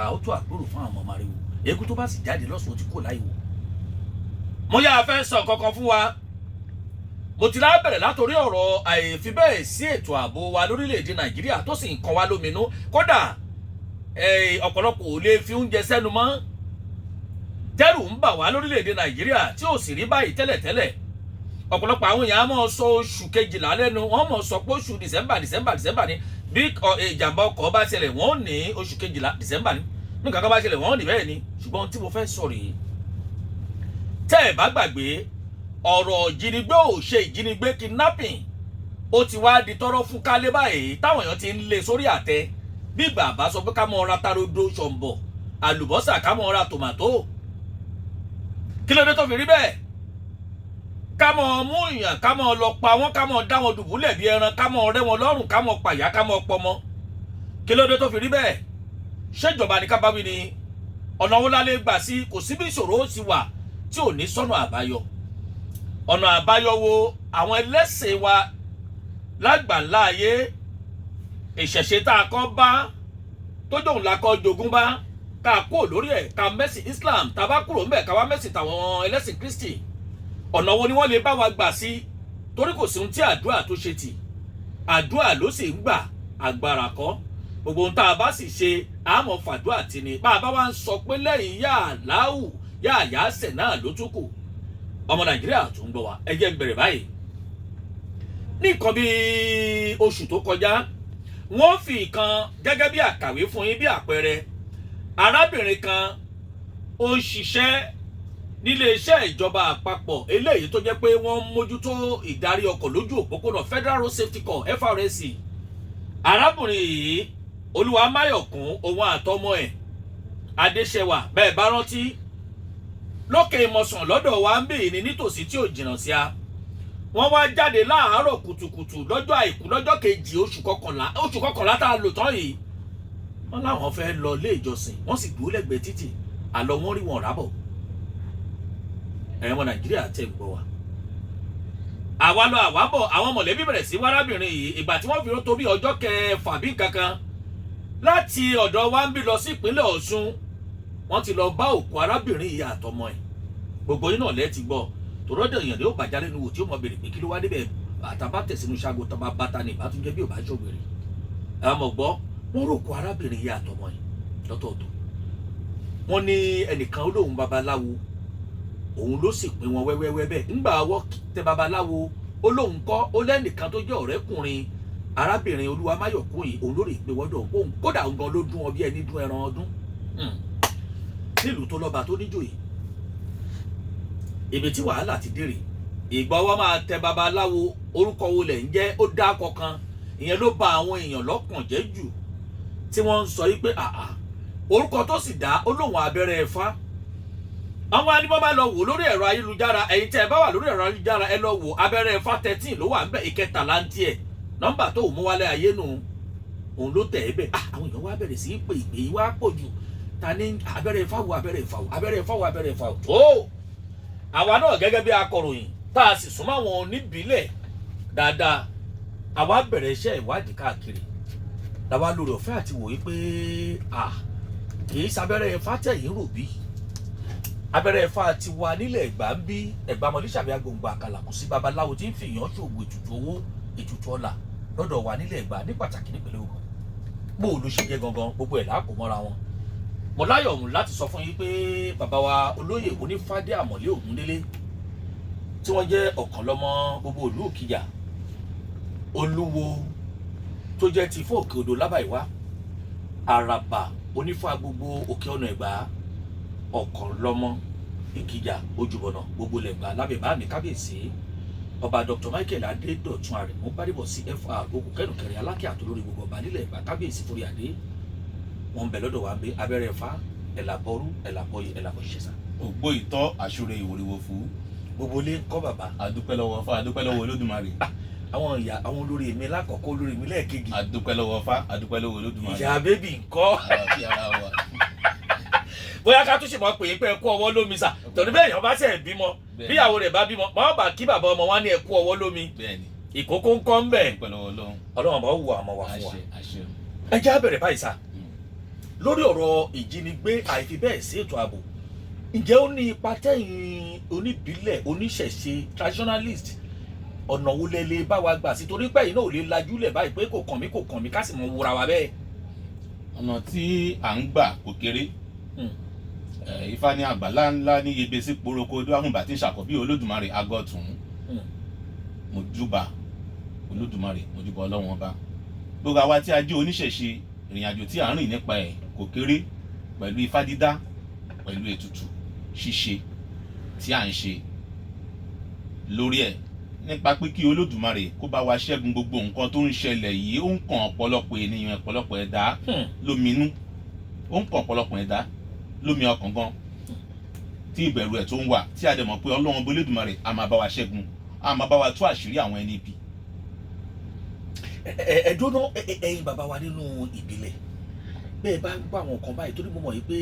ó tó àpérò fún àwọn ọmọ ariwo eégún tó bá sì jáde lọ́sùn ó ti kó láì wò. mo yà fẹ́ sọ kankan fún wa mo ti lábẹ̀rẹ̀ látòrí ọ̀rọ̀ àìfi bẹ́ẹ̀ sí ètò ààbò wa lórílẹ̀‐èdè Nàìjíríà tó sì ń kan wá lóminú kódà ọ̀pọ̀lọpọ̀ ò lè fi oúnjẹ sẹ́nu mọ́ tẹ́rù ń bà wá lórílẹ̀‐èdè Nàìjíríà tí ò sì rí báyìí tẹ́lẹ̀tẹ́lẹ̀ ọ̀pọ̀lọpọ̀ àwọn èèyàn á mọ̀ sọ oṣù kejìlá lẹ́nu wọ́n mọ̀ sọ pé oṣù December ni bí ìjàmbá ọkọ̀ bá ṣẹlẹ̀ wọ́n ní oṣù kejìlá December ni bí nǹkan kan bá ṣẹlẹ̀ wọ́n ní bẹ́ẹ̀ ni ṣùgbọ́n tí mo fẹ́ sọ rèé tẹ́ ẹ̀ bá gbàgbé ọ̀rọ̀ ìjínigbé ò ṣe ìjínigbé kidnapping ó ti wá di tọ́rọ́ fún kálé báyìí táwọn èèyàn ti ń lé sórí àtẹ bí bàbá sọ pé ká mọ ra tarodo ṣọ̀mbọ̀ àlùbọ́sà ká mọ ra tòmátò kí ló dé tó fi rí bẹ́ẹ̀ ká mọ mú èèyàn ká mọ lọ pa wọ́n ká mọ dá wọn dùbúlẹ̀ bí ẹran ká mọ rẹ́ wọn lọ́rùn ká mọ pàyà ká mọ pọmọ kí ló dé tó fi rí bẹ́ẹ̀ ṣèjọba ní kábàáwí ni ọ̀nà wo la lè gbà sí kò sí bí ìṣòro ó sì wà tí ò ní sọ́nà àbáyọ ọ̀nà àbáyọ wo àwọn ẹlẹ́sìn wa lágbàńlá ayé ìṣẹ̀ṣe tá a kọ́ bá tó jòun la kọ́ jogún bá ká kó lórí ẹ̀ ká mẹ́sìn Islam tá a bá kúrò ńbẹ̀ ká wá mẹ́sìn tàwọn ẹlẹ́sìn Kristi ọ̀nà wo ni wọ́n lè bá wa gbà sí torí kò sí ohun tí àdúrà tó ṣe tì àdúrà ló sì ń gbà agbára kọ́ gbogbo ohun tá a bá sì ṣe àmọ́ fàdúrà tì ní bá a bá wá ń sọ pé lẹ́yìn yá àláwù yá àyáṣẹ̀ náà ló tún kù ọmọ Nàìjíríà tó ń gbọ́ wa ẹ jẹ́ n bẹ̀rẹ̀ báyìí ní nǹkan bíi oṣù tó kọjá wọ́n fi nǹkan gẹ́gẹ́ bí àkàwé fún yín bí àpẹẹrẹ arábìnrin kan ó ń ṣiṣẹ́ nílé iṣẹ́ ìjọba àpapọ̀ eléyìí tó jẹ́ pé wọ́n ń mójútó ìdarí ọkọ̀ lójú òpópónà Federal Road Safety Corps FRSC arábìnrin yìí Olúwamáyọ̀kún òun àtọmọ ẹ̀ Adéṣẹwà bẹ́ẹ̀ bá rántí lókè ìmọ̀sán lọ́dọ̀ wa ń bèèrè ní nítòsí tí ò jìnnà sí a wọ́n wá jáde láàárọ̀ kùtùkùtù lọ́jọ́ àìkú lọ́jọ́ kejì oṣù kọkànlá tá a lò tán yìí wọ́n láwọn fẹ́ lọ ilé ìjọsìn wọ́n sì dúró lẹ́gbẹ̀ẹ́ títì àlọ́ wọ́n rí wọn rábọ̀ ẹ̀rọ ọmọ Nàìjíríà tẹ̀ ń gbọ́ wa àwa lọ àwa bọ̀ àwọn mọ̀lẹ́bí bẹ̀rẹ̀ sí wárábìnrin yìí ìgbà tí wọ́n fi tó bí ọjọ́ kẹfà bí kankan láti ọ̀dọ̀ wa ń bí lọ sí ìpínlẹ̀ Ọ̀ṣun wọ́n ti lọ bá òkú arábìnrin yìí àtọmọ ẹ̀ gbogbo yín náà lẹ́ẹ̀ ti gbọ́ tòrọ́dọ̀ èèyàn ni ó bàjá lẹ́nu wò tí ó mọ bèrè pé kí ló wá débẹ̀ àtàbà tẹ̀sínú ṣágo tọba bàtà ní ìbátúnjẹ́ bí ò bá ṣògbèrè àmọ́ gbọ́ wọ́n rò kó arábìnrin yìí àtọmọ ẹ̀ lọ́tọ̀ọ̀tọ̀ wọ́n ní ẹnìkan olóhùn babaláwo òun ló sì pín wọn wẹ́wẹ́wẹ́ bẹ́ẹ̀ ńgbà wọ́ tẹ babaláwo olóhùn kọ́ ó lẹ́nìkan tó jẹ́ ọ̀rẹ́kùnrin arábìnrin Olúwamáyọ̀kún yìí òun ló rè pé wọ́dọ̀ òun kódà òun gan ló dún ọ bí ẹni dún ẹran ọdún nílùú tó lọ́ba tó níjòyè ibi tí wàhálà ti dèrè ìgbà wa máa tẹ babaláwo orúkọ wo lẹ̀ ń jẹ́ ó dá kọkan ìyẹn ló ba àwọn èèyàn lọ́kàn jẹ́ jù tí wọ́n ń sọ yí pé orúkọ tó sì dá ó lóun abẹ́rẹ́ ẹ̀fá àwọn anímọ̀ máa lọ wò lórí ẹ̀rọ ayélujára ẹ̀yin tẹ́ ẹ bá wà lórí ẹ̀rọ ayélujára ẹ lọ wò abẹ́rẹ́ ẹ̀fá 13 ló wà ń bẹ̀ ìkẹtàlá ń tiẹ̀ nọ́mbà tó mú wálé ayé nù òun ló tẹ̀ ẹ́ bẹ̀ àwọn èèyàn wá bẹ̀rẹ̀ sí í pè ìpè yìí wá pọ̀ jù ta ní abẹ́rẹ́ ẹ̀fá wo abẹ́rẹ́ ẹ̀fá wo abẹ́rẹ́ ẹ̀fá wo abẹ́rẹ́ ẹ̀fá wo tó àwa náà gẹ́gẹ́ bí akọ̀ròyìn tá a sì súnmọ́ àwọn oníbílẹ̀ dáadáa àwa bẹ̀rẹ̀ iṣẹ́ ìwádìí káàkiri làwa lórí ọ̀fẹ́ àti wòye pé kì í sábẹ́rẹ́ ẹ̀fá tẹ̀yìn rò bí abẹ́rẹ́ ẹ̀fá ti wà nílẹ̀ Ẹ̀gbá ń bí Ẹ̀gbá mọ̀lẹ́sàbí agbóngbò àkàlà kò sí babaláwo tí ń fi èèyàn ṣòwò ètùtù owó ètùtù ọlà lọ́dọ̀ wa nílẹ̀ Ẹ̀gbá ní pàtàkì nípínlẹ̀ Ògùn bó o ló ṣe jẹ́ gangan gbogbo ẹ̀ láàkó mọ́ra wọn mo láyọ̀ mú láti sọ fún yín pé bàbá wa olóyè onífádé àmọ̀lé ògúndélé tí wọ́n jẹ́ ọ̀kan lọ́mọ gbogbo ìlú Òkìjà olúwo tó jẹ́ ti fún òkè odò lábàáyíwá àràbà onífá gbogbo òkè ọ̀nà Ẹ̀gbá ọ̀kan lọ́mọ Ìkìjà ojúbọ̀nà gbogbo lẹ̀gbá lábẹ́ bá mi kábíyèsí ọba Dr. Michael Adédọ̀tun Àrẹ̀mú Bádébọ̀ CFR ogun kẹrùnkẹrìn alákẹ́ àtolórí gbogbo ọba nílẹ̀ Ẹ̀gbá kábíyèsí forí adé wọn bẹ lọ́dọ̀ wa ń bẹ abẹ́rẹ́ ẹ̀fá ẹ̀làbọ́rú ẹ̀làbọ́yì ẹ̀làbọ́ ṣẹṣà. ògbó ìtọ́ àṣùrẹ ìwòrìwò fún. gbogbo ilé ń kọ́ bàbá. àdúpẹ́ lọ́wọ́ Fá àdúpẹ́ lọ́wọ́ Olódùmarè. àwọn ìyá àwọn olórí mi lákọ̀ọ́kọ́ olórí mi lẹ́ẹ̀kejì. àdúpẹ́ lọ́wọ́ Fá àdúpẹ́ lọ́wọ́ Olódùmarè. ìyá bébì ń kọ́. bóyá ká tún ṣe mọ̀ pé ẹ kú ọwọ́ lómi sà tọ́ni bẹ́ẹ̀ yàn bá ṣe bímọ bíyàwó rẹ̀ bá bímọ máa bá kí bàbá ọmọ wa ní ẹ kú ọwọ́ lómi ìkókó ń kọ́ ń bẹ̀. ọlọ́run bá wù àmọ́ wa fún wa. ẹ jẹ́ á bẹ̀rẹ̀ báyìí sà lórí ọ̀rọ̀ ìjínigbé àìfi bẹ́ẹ̀ sí ètò ààbò ǹjẹ́ ó ní ipa tẹ̀yìn oníbílẹ̀ oníṣẹ̀ṣe traditionalist ọ̀nà wo lẹ lè bá wa gbà sí torí pé yìí náà ò lè lajúlẹ̀ báyìí pé kò kàn mí ká sì mọ wúra wa bẹ́ẹ̀. ọ̀nà tí à ń gbà kò kéré Ifá ní àgbàlá ńlá ní yebe sí poroko dúwàmùbà tí ń ṣàkọ́bí Olódùmarè agọ́tún mojúbà Olódùmarè mojúbà Ọlọ́run ọba gbogbo àwa tí a jẹ́ oníṣẹ̀ṣe ìrìn àjò tí à ń rìn nípa ẹ̀ kò kéré pẹ̀lú ifá dídá pẹ̀lú ètùtù ṣíṣe tí à ń ṣe lórí ẹ̀ nípa pé kí Olódùmarè kó bá wa ṣẹ́gun gbogbo nǹkan tó ń ṣẹlẹ̀ yìí ó ń kàn ọ̀pọ̀lọpọ̀ ènìyàn ọ̀pọ̀lọpọ̀ ẹ̀dá lóminú ó ń kàn ọ̀pọ̀lọpọ̀ ẹ̀dá lómi ọkàn gan tí ìbẹ̀rù ẹ̀ tó ń wà tí a dẹ̀ mọ̀ pé Ọlọ́run Olódùmarè a máa bá wa ṣẹ́gun a máa bá wa tú àṣírí àwọn ẹni ibi. ẹ̀dọ́nà ẹ̀yin bàbá wa nínú ìbílẹ̀ bẹ́ẹ̀ bá ń gbọ́ àwọn nǹkan báyìí torí mo mọ̀ yìí pé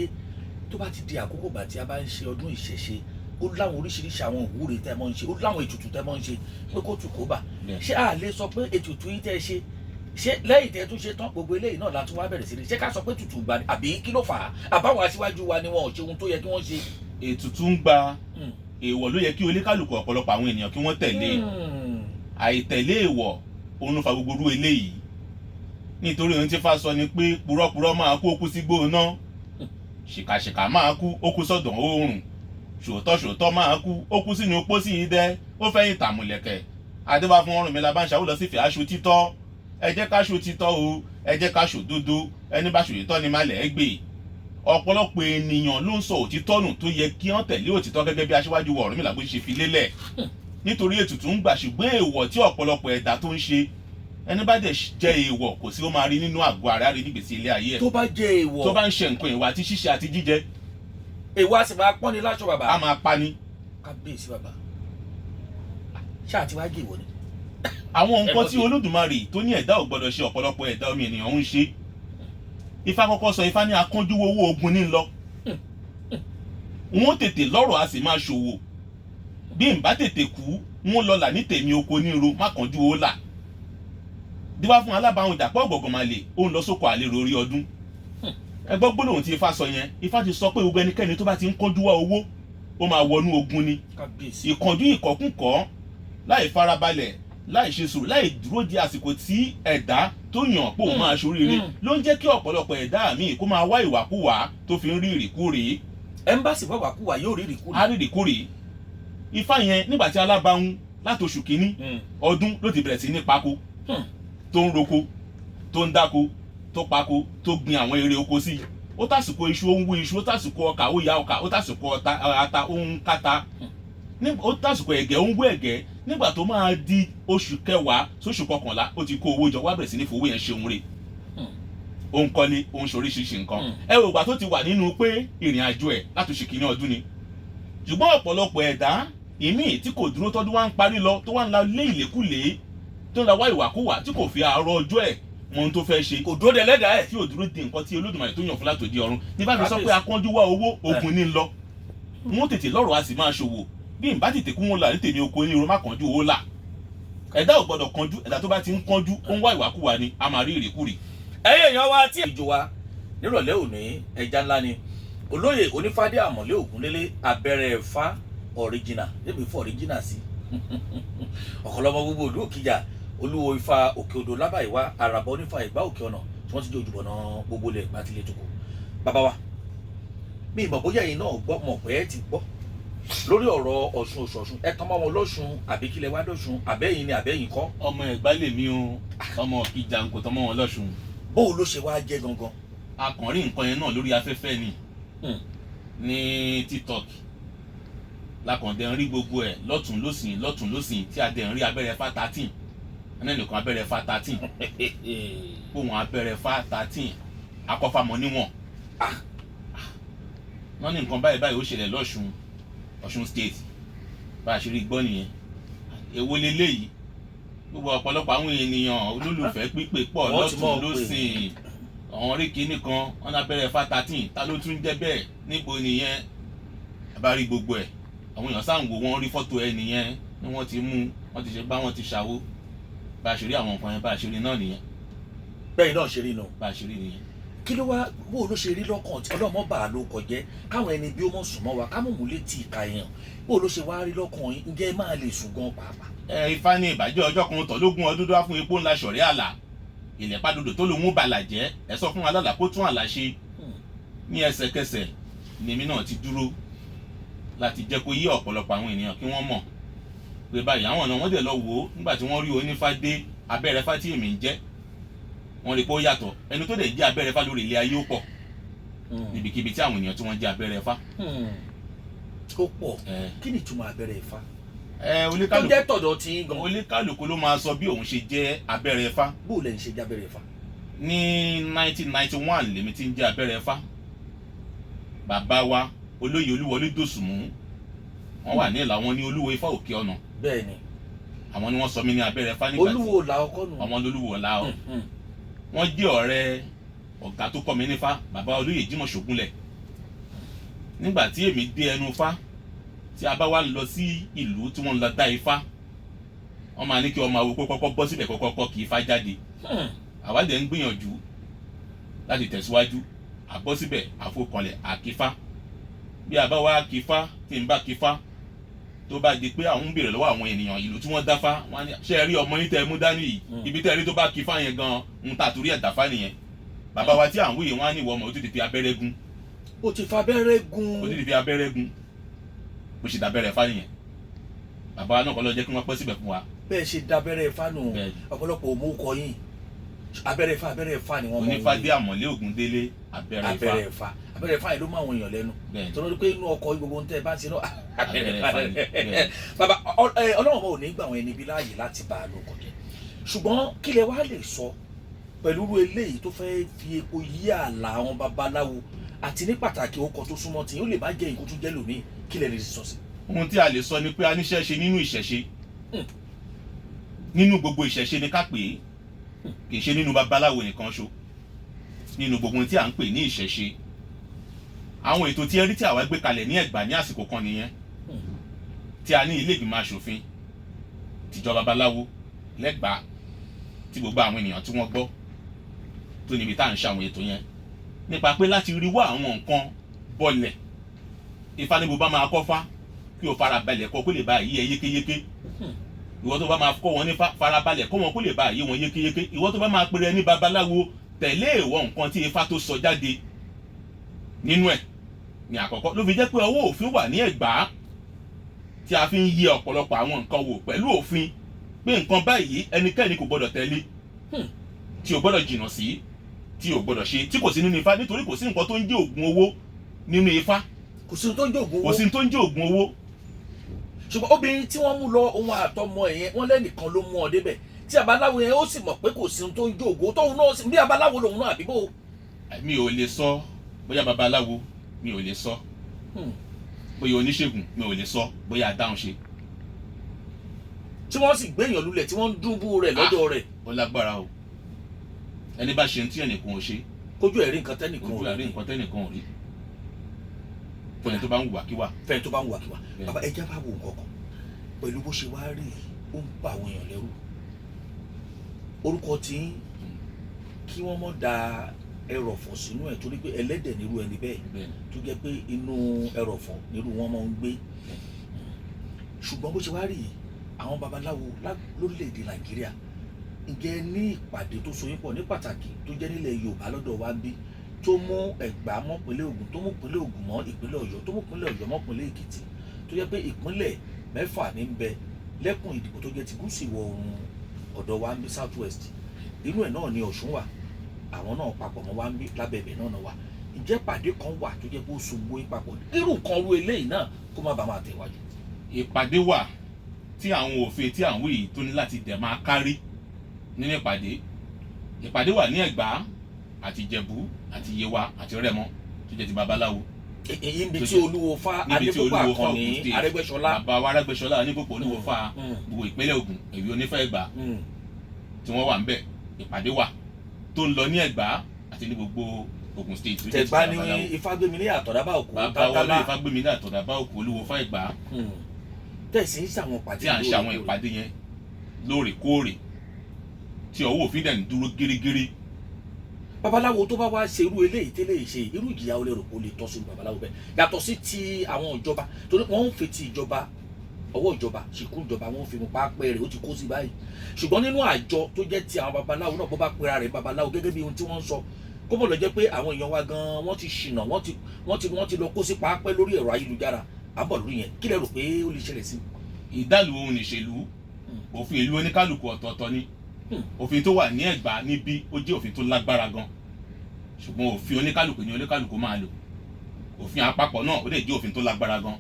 tó bá ti di àkókò gbà tí a bá ń ṣe ọdún ìṣẹ̀ṣe ó láwọn oríṣiríṣi àwọn ìwúre tẹ́ mọ́ ń ṣe ó láwọn ètùtù tẹ́ mọ́ ń ṣe pé kó tù kó bà ṣé a lè sọ pé ètùtù yìí tẹ́ ṣe lẹ́yìn tẹ́ tún ṣe tán gbogbo eléyìí náà la tún wá bẹ̀rẹ̀ sí ni ṣé ká sọ pé ètùtù gbà àbí kí ló fà á àbáwọn aṣíwájú wa ni wọn ò ṣe ohun tó yẹ kí wọ́n ṣe. ètùtù ń gba èèwọ̀ ló yẹ kí oníkálùkù ọ̀pọ̀lọpọ̀ àwọn ènìyàn kí wọ́n tẹ̀lé àìtẹ̀lé èèwọ̀ òun ló fa gbogbo irú eléyìí nítorí ohun tí Ifá sọ ni pé purọ́purọ́ máa kú ó kú sí gbóná ṣìkàṣìkà máa kú ó kú sọ́dọ̀ oòrùn ṣòótọ́ máa kú ó kú sínú pósí idẹ ó fẹ́yìn tàmùlẹ̀kẹ̀ adébá fún Ọ̀rúnmìlà bá ń ṣàwó lọ sí fìyà aṣọ títọ́ ẹ jẹ́ ká ṣo títọ́ o ẹ jẹ́ ká ṣo dúdú ẹni bá ṣòyítọ́ ni má lẹ̀ ẹ́ gbé ọ̀pọ̀lọpọ̀ ènìyàn ló ń sọ òtítọ́ nù tó yẹ kí wọ́n tẹ̀lé òtítọ́ gẹ́gẹ́ bí aṣíwájú wa Ọ̀rúnmìlà bó ṣe fi lélẹ̀ nítorí ètùtù ń gbà ṣùgbọ́n èèwọ̀ tí ọ̀pọ̀lọpọ̀ ẹ̀dá tó ń ṣe ẹni bá dẹ̀ jẹ́ èèwọ̀ kò sí ó máa rí nínú àgọ́ ara rí nígbèsí ilé ayé ẹ̀ tó bá jẹ́ èèwọ̀ tó bá ń ṣe nǹkan ìwà àti ṣíṣe àti jíjẹ èèwọ̀ a sì máa pọ́n ni láṣọ bàbá a máa pa ni. kábíyèsí bàbá ṣáà tí wàá jẹ́ ìwọ ni. àwọn nǹkan tí Olódùmarè tó ní ẹ̀dá ò gbọ́dọ̀ ṣe ọ̀pọ̀lọpọ̀ ẹ̀dá omi ènìyàn ń ṣe Ifá kọ́kọ́ sọ Ifá ní akánjú owó ogun ní lọ wọn tètè lọ́rọ̀ a sì máa ṣòwò bí n bá tètè kú wọn lọ là ní tèmi oko níro má kánjú ó là díwá fún alábàáhùn ìdàpọ̀ ọ̀gbọ̀gbọ̀n máa lè ó ń lọ sóko àlèrò orí ọdún ẹgbọ́n gbólóhùn tí Ifá sọ yẹn Ifá ti sọ pé gbogbo ẹnikẹ́ni tó bá ti ń kánjú wá owó ó máa wọnú ogun ni ìkánjú ìkọ̀kúnkọ̀ láì farabalẹ̀ láì ṣe sùúrù láì dúró di àsìkò tí ẹ̀dá tó yàn pé òun máa ṣoríire ló ń jẹ́ kí ọ̀pọ̀lọpọ̀ ẹ̀dá míì kó máa wá ìwàkúwà tó fi ń rí ìrìkúrè. ẹmbásì wá wàkúwà yóò rí ìrìkúrè. á rí ìrìkúrè. Ifá yẹn nígbà tí alábàáhùn láti oṣù kínní ọdún ló ti bẹ̀rẹ̀ sí ní pákó tó ń roko tó ń dáko tó pákó tó gbin àwọn eré oko sí ó tàsìkò iṣu ó ń wú iṣu ó tàsìkò ọkà ó ya ọkà ó tàsìkò ata ó ń káta ó tàsìkò ẹ̀gẹ́ ó ń wú ẹ̀gẹ́ nígbà tó máa di oṣù kẹwàá sóṣù kọkànlá ó ti kó owó jọ wá bẹ̀rẹ̀ sí ní fowó yẹn ṣe òun rè ó ń kọ́lé ó ń ṣoríṣiríṣi nǹkan ẹ wò ìgbà tó ti wà nínú pé ìrìn àjò ẹ̀ láti oṣù kìíní ọdún ni ṣùgbọ́n ọ̀pọ̀lọpọ̀ ẹ̀dá ìmíì tí kò dúró tọ́dún wá ń parí lọ tó wá ń la lé ìlékùlé tó ń la wá ìwàkúwà tí kò fi àárọ̀ ọjọ́ ẹ̀ mọ ohun tó fẹ́ ṣe kò dúró de lẹ́dàá ẹ̀ tí ò dúró de nǹkan tí Olódùmarè tó yàn fún látòdì ọ̀run ní bá fi sọ pé akánjú wá owó ogun ní lọ wọn tètè lọ́rọ̀ a sì máa ṣòwò bí n bá tètè kú wọn là ní tèmi oko ní irun má kánjú owó là ẹ̀dá ò gbọ́dọ̀ kánjú ẹ̀dá tó bá ti ń kánjú ó ń wá ìwàkúwà ni a máa rí ìrìkúrì. ẹ̀yin èèyàn wa tí ìjọ wa nírọ̀lẹ́ òní ẹja ńlá ni olóyè onífádé àmọ̀lé ògúndélé abẹ́rẹ́ ẹ̀fá original débi fún original sí ọ̀kọ̀lọ́mọ gbogbo ìlú òkìjà olúwo ifá òkè odò lábàáyíwá àràbọ̀ onífà ìgbà òkè ọ̀nà tí wọ́n ti jẹ́ ojúbọ̀nà gbogbo ilẹ̀ ìgbà tilẹ̀ tó kù. bàbá wa mi ìmọ̀ bóyá yìí náà gbọ́ mọ̀ pé ẹ ti gbọ́ lórí ọ̀rọ̀ ọ̀ṣun òṣọ̀ṣun ẹ tán mọ́ wọn lọ́ṣun àbí kílẹ̀ wá lọ́ṣun àbẹ́yìn ni àbẹ́yìn kọ́. ọmọ ẹ̀gbá lèmi o ọmọ ìjà ń kò tán mọ́ wọn lọ́ṣun. bóò ló ṣe wá jẹ́ gangan. akànrí nǹkan yẹn náà lórí afẹ́fẹ́ ni ní TikTok lakàndé ń rí gbogbo ẹ̀ lọ́tún lọ́sìn tí a dẹ̀ ń rí abẹ́rẹ́ Ifa13 ẹnìkan abẹ́rẹ́ Ifa13 òun abẹ́rẹ́ Ifa13 akọ́fàmọ́ níwọ̀n wọ́n ní nǹkan báyìí ó ṣẹlẹ̀ Ọ̀ṣun state bá a ṣe rí gbọ́ nìyẹn èwo leléyìí gbogbo ọ̀pọ̀lọpọ̀ àwọn ènìyàn olólùfẹ́ pípé pọ̀ lọ́tún lọ́sìn àwọn rí kinní kan wọ́n ní abẹ́rẹ́ Ifa13 ta ló tún jẹ́ bẹ́ẹ̀ níbo nìyẹn bá rí gbogbo ẹ̀ àwọn èèyàn sáà ń wò wọ́n rí fọ́tò ẹ nìyẹn ni wọ́n ti mú wọ́n ti ṣe bá wọ́n ti ṣàwó bá a ṣe rí àwọn nǹkan yẹn bá a ṣe rí náà nìyẹn. bẹ́ẹ̀ náà ṣe rí nù. bá a ṣe rí nìyẹn. kí ló wá bó ló ṣe rí lọ́kàn tí ọlọ́mọ bá a ló kọjẹ́ káwọn ẹni bí ó mọ̀ sùn mọ́ wa ká mọ̀ mú létí ìka èèyàn bó ló ṣe wá rí lọ́kàn yín ǹjẹ́ máa lè sùn gan pàápàá. Ifá ní ìbàjẹ́ ọjọ́ kan tọ̀lógún ọdún dá fún epo ńlá ṣọ̀rẹ́ àlà ilẹ̀ padòdò tó lòun bàlà jẹ́ ẹ sọ fún alálà kó tún àlà ṣe. Ní ẹsẹ̀kẹsẹ̀ lèmi náà ti dúró láti jẹ́ kó yé ọ̀pọ̀lọpọ̀ àwọn ènìyàn kí wọ́n mọ̀ pé báyìí àwọn ọ̀nà wọ́n dẹ̀ lọ wò ó nígbà tí wọ́n rí onífá dé abẹ́rẹ́ fá tí èmi ń jẹ́ wọ́n rí pé ó yàtọ̀ ẹni tó dẹ̀ jẹ́ abẹ́rẹ́ fá lórí ilé ayé ó pọ̀ níbikíbi tí àwọn ènìyàn tí wọ́n jẹ́ abẹ́rẹ́ fá. ó pọ̀ kí ni ìtumọ̀ abẹ́rẹ́ fá. Oníkálùkù tó jẹ́ tọ̀dọ̀ tí gan. oníkálùkù ló máa sọ bí òun ṣe jẹ́ abẹ́rẹ́ fá. bó o lẹ́yìn ṣe jẹ́ abẹ́rẹ́ fá. Ní 1991 lèmi ti ń jẹ́ abẹ́rẹ́ fá. Bàbá wa olóyè Olúwọlé Dòsùnmú wọ́n wà ní ìlà wọn ní Olúwo Ifá Òkè Ọ̀nà. bẹ́ẹ̀ni. àwọn ni wọ́n sọ mí ní abẹ́rẹ́ fá nígbà tí Olúwo là ọkọ nù. ọmọ Olúwo là ọ. wọ́n jẹ́ ọ̀rẹ́ ọ̀gá tó kọ́ mi nífá bàbá olóyè Jímọ̀ Ṣògúnlẹ̀. nígbà tí èmi dé ẹnu fá tí a bá wá lọ sí ìlú tí wọ́n lọ dá ifá wọ́n máa ní kí ọmọ awo kọ́kọ́ bọ́ síbẹ̀ kọ́kọ́ kí ifá jáde. àwa dẹ̀ ń gbìyànjú láti tẹ̀síwájú àbọ́ síbẹ̀ àfọkànlẹ̀ àkífá bí a bá wá kífá tí n bá kífá tó bá di pé àwọn ń béèrè lọ́wọ́ àwọn ènìyàn ìlú tí wọ́n dáfá wọ́n á ní ṣé ẹ rí ọmọ yín tẹ́ ẹ mú dání yìí ibi tẹ́ ẹ rí tó bá kífá yẹn gan ń ta torí ẹ̀ dáfá nìyẹn. bàbá wa tí à ń wúyè wọ́n á ní ìwọ ọmọ ó ti fi abẹ́rẹ́ gún. ó ti fa abẹ́rẹ́ gún. ó ti fi abẹ́rẹ́ gún bó ṣe dábẹ́rẹ́ fá nìyẹn. bàbá wa náà kọ́ lọ jẹ́ kí wọ́n pẹ́ síbẹ̀ fún wa. bẹ́ẹ̀ ṣe dábẹ́rẹ́ fá nù ọ̀pọ̀lọpọ̀ òmù kọ yín abẹ́rẹ́ fá ni wọ́n mọ̀. onífádé àmọ̀lé ògúndélé abẹ́rẹ́ fá. abẹ́rẹ́ fá yìí ló máa wọn èèyàn lẹ́nu. tọ́lọ́ pé inú ọkọ̀ gbogbo ń tẹ́ bá ti náà abẹ́rẹ́ fá ni. bàbá ọlọ́run ò ní gbà wọn ẹni bí láàyè láti bá a lò kọjá ṣùgbọ́n kí lẹ wá lè sọ pẹ̀lú eléyìí tó fẹ́ fi epo yí ààlà àwọn babaláwo àti ní pàtàkì ọkọ̀ tó súnmọ́ tí ó lè má jẹ́ nǹkan tó jẹ́ lómi kí lẹ lè sọ sí. ohun tí a lè sọ ni pé a níṣẹ́ ṣe nínú ìṣẹ̀ṣe nínú gbogbo ìṣẹ̀ṣe ni ká pè é kì í ṣe nínú babaláwo nìkan ṣo nínú gbogbo tí à ń pè ní ìṣẹ̀ṣe. àwọn ètò tí ẹ rí tí àwa gbé kalẹ̀ ní Ẹ̀gbá ní àsìkò kan nìyẹn tí a ní ilé ìgbìmọ̀ aṣòfin tìjọ babaláwo l'Ẹ̀gbá tí gbogbo àwọn ènìyàn tí wọ́n gbọ́ tó níbi tá à ń ṣe àwọn ètò yẹn nípa pé láti rí wá àwọn nǹkan bọlẹ̀ Ifá ní bó bá máa kọ́ fá kí o farabalẹ̀ kọ́ kó lè bá yí ẹ yékéyéké ìwọ tó bá máa kọ́ wọn ní farabalẹ̀ kọ́ wọn kó lè bá yí wọn yékéyéké ìwọ tó bá máa pèrè ní babaláwo tẹ̀lé ìwọ nǹkan tí Ifá tó sọ jáde nínú ẹ̀ ní àkọ́kọ́ ló fi jẹ́ pé ọwọ́ òfin wà ní Ẹ̀gbá tí a fi ń yẹ ọ̀pọ̀lọpọ̀ àwọn nǹkan wò pẹ̀lú òfin pé nǹkan báyìí ẹnikẹ́ni kò gbọdọ̀ tẹ̀lé tí o gbọdọ̀ jìnnà sí tí o gbọdọ̀ ṣe tí kò sí nínú Ifá nítorí kò sí nǹkan tó ń jẹ́ ògùn owó nínú Ifá. kò sí tó ń jẹ́ ògùn owó. kò sí tó ń jẹ́ ògùn owó. ṣùgbọ́n obìnrin tí wọ́n mú lọ ohun àtọmọ ẹ̀yẹn wọ́n lẹ́nìkan ló mú ọ débẹ̀ tí abaláwo yẹn ó sì mọ̀ pé kò sí tó ń jẹ́ ògùn tóun náà sì bí abaláwo lòun náà àbíbò. mi ò lè sọ bóyá babaláwo mi ò lè sọ bóyá oníṣègùn mi ò lè sọ bóyá adáhùn ṣe. tí wọ́n sì gbẹ̀yàn lulẹ̀ tí wọ́n ń dúnbú rẹ̀ lọ́dọ̀ rẹ̀. ó lágbára o ẹni bá ṣe tí ẹnìkan ò ṣe. kójú ẹ̀rí nǹkan tẹ́nìkan ò rí. kójú ẹ̀rí nǹkan tẹ́nìkan ò rí. fẹ́ni tó bá ń wùwàkíwà. fẹ́ni tó bá ń wùwàkíwà. bàbá ẹja bá wo nǹkan kan pẹ̀lú bó ṣe wá rí ó ń bà àwọn èèyàn lẹ́rù. orúkọ tí kí wọ́n mọ̀ da ẹrọ̀fọ̀ sínú ẹ̀ torí pé ẹlẹ́dẹ̀ nírú ẹni bẹ́ẹ̀ tó jẹ́ pé inú ẹrọ̀fọ̀ nírú wọn máa ń gbé. ṣùgbọ́n bó ṣe wá rí àwọn babaláwo lórílẹ̀‐èdè Nàìjíríà ǹjẹ́ ní ìpàdé tó so yín pọ̀ ní pàtàkì tó jẹ́ nílẹ̀ Yorùbá lọ́dọ̀ wa bí tó mú Ẹ̀gbá mọ́ ìpínlẹ̀ Ògùn tó mú ìpínlẹ̀ Ògùn mọ́ ìpínlẹ̀ Ọ̀yọ́ tó mú ìpínlẹ̀ Ọ̀yọ́ mọ́ ìpínlẹ̀ Èkìtì tó jẹ́ pé ìpínlẹ̀ 6 ní ń bẹ lẹ́kùn ìdìbò tó jẹ́ ti gúúsù ìwọ̀ oòrùn ọ̀dọ̀ wa ń bí South West inú ẹ̀ náà ni Ọ̀ṣun wà àwọn náà papọ̀ mọ́ wa ń bí lábẹ́bẹ̀ náà wà ǹjẹ́ pàdé kan wà tó jẹ́ pé ó so gbóyún papọ̀ irú kan ru eléyìí náà kó má bàa máa tẹ̀wájú. ìpàdé wà tí àwọn òfin tí àwọn yìí tó ní láti dẹ̀ máa kárí nínú ìpàdé wà ní Ẹ̀gbá àti Ìjẹ̀bú àti Yewa àti Rẹ́mọ tó jẹ́ ti babaláwo. èyí níbi tí Olúwo Fá Adépòpọ̀ Àkànní Arẹ́gbẹ́ṣọlá. bàbá wa Arẹ́gbẹ́ṣọlá Onípòpọ̀ Olúwo Fá gbogbo ìpínlẹ̀ Ògùn èyí onífá Ẹ̀gbá tí wọ́n wà ń bẹ̀ ìpàdé wà tó ń lọ ní Ẹ̀gbá àti ní gbogbo Ògùn state. Tẹ̀gbá ní Ifágbémilé Àtọ̀dábá Òkú bàbá wa olóyè Ifágbémilé Àtọ̀dábá Òkú Olúwo Fá Ẹ̀gbá. tẹ̀sí ń ṣàwọn ìpàdé. tí à ń ṣe àwọn ìpàdé yẹn lóòrèkóòrè tí ọwọ́ òfin dẹ̀ ń dúró gírígírí babaláwo tó bá wá ṣe irú eléyìí tẹ́lẹ̀ ṣe irú ìjìyà olè rò kó lè tọ́ sí babaláwo bẹ́ẹ̀ yàtọ̀ sí ti àwọn ìjọba torí wọ́n ń fi ti ìjọba ọwọ́ ìjọba ṣìkú ìjọba wọ́n fi mú pápẹ́ rẹ̀ ó ti kó sí báyìí ṣùgbọ́n nínú àjọ tó jẹ́ ti àwọn babaláwo náà bó bá pera rẹ̀ babaláwo gẹ́gẹ́ bí ohun tí wọ́n ń sọ kó bọ̀ lọ jẹ́ pé àwọn èèyàn wa gan wọ́n ti ṣìnà wọ́n ti lọ kó sí pápẹ́ lórí ẹ̀rọ ayélujára àbọ̀ lórí yẹn kí lẹ rò pé ó lè ṣẹlẹ̀ sí. ìdálù ohun ìṣèlú òfin ìlú oníkálukú ọ̀tọ̀ọ̀tọ̀ ni òfin tó wà ní Ẹ̀gbá níbí ó jẹ́ òfin tó lágbára gan ṣùgbọ́n òfin oníkálukú ni oníkálukú máa lò òfin àpapọ̀ náà ó lè jẹ́ òfin tó lágbára gan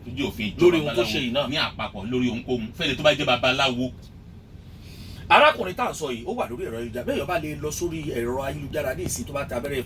tó jẹ́ òfin lórí ohun tó ṣe yìí náà ní àpapọ̀ lórí ohunkóhun fẹ́ni tó bá jẹ́ babaláwo. arákùnrin tá à ń sọ yìí ó wà lórí ẹ̀rọ ayélujára bẹ́ẹ̀ yọba lè lọ sórí ẹ̀rọ ayélujára ní ìsìn tó bá ta abẹ́rẹ́